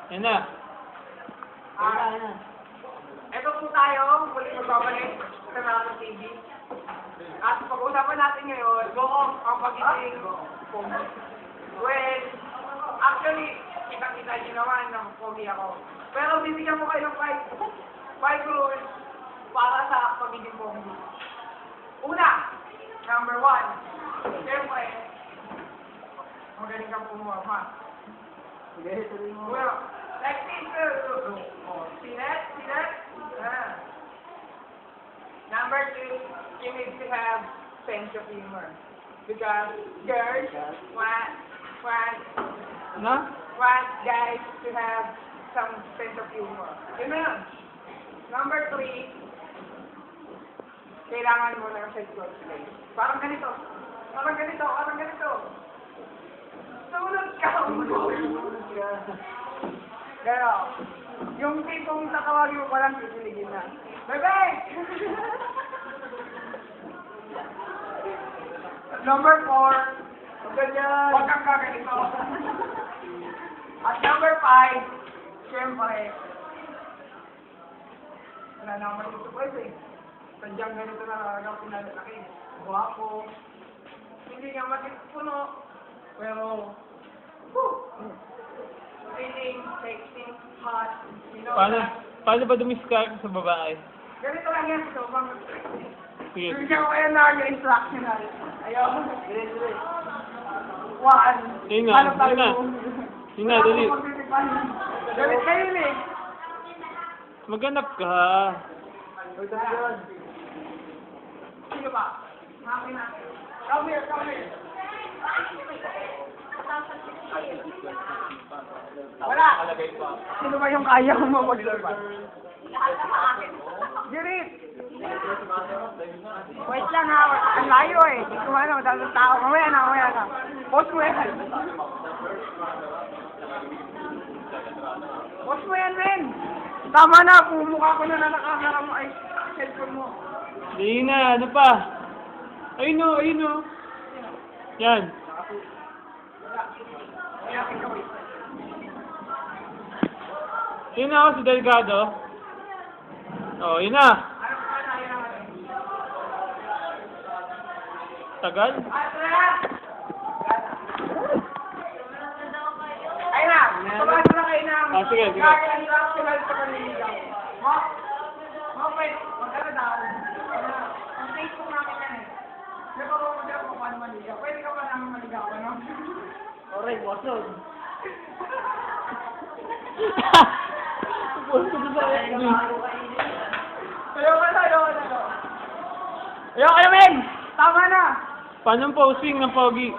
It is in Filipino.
Yan na. Ito po tayo, muli magbabalik sa Marathon TV. At pag-uusapan natin ngayon, ang pagiging pogi. Well, actually, kita-kita nyo naman ng pogi ako. Pero bibigyan ko kayo ng 5 rules para sa pagiging pogi. Una, number 1, siyempre, magaling kang pumorma. Well, like this, see that? Number 2, you need to have sense of humor. Because girls want guys to have some sense of humor. Yun na yun. Number 3, kailangan mo ng self-confidence. Parang ganito. Sunod ka! Pero, yung tipong tatawagin mo palang titiligin na. Bebe! Number 4, ganyan. Huwag kang kaganito. At number 5, siyempre, wala naman ito pwede. Sadyang ganito na lang pinalaki. Guwapo. Hindi nga matipuno. Pero, feeling, sexy, hot, you know. Paano ba dumiskart sa babae? Ganito lang yan, so bang Sige. bigyan ko kayo na yung instructional. Ayaw. 1. Yun na, yun na, dali. Galit kayo eh. Maghanap ka. Sino ba? Makina. Come here. Wala. Sino ba yung kaya mo mag-survive? Girit! Wait lang ha, ang layo eh. Hindi ko ano, dalang tao. Mamaya na. Post mo yan. Post mo yan, men. Tama na, pumukha ko na nakaharap mo ay cellphone mo. Hindi na, ano pa? Ayun o. Yan. Yun na ako si Delgado. Oh, yun na. Tagal? Ayun na, sabahas na kayo ng Sige. instructional sa kaniligaw. Magkano daw? Ang Facebook namin yan eh. May pamamagyan ko paano maligaw. Pwede ka pa namin maligaw, ano? Alright, wasog. Ayoko na, men! Tama na! Paano ang posing ng pogi?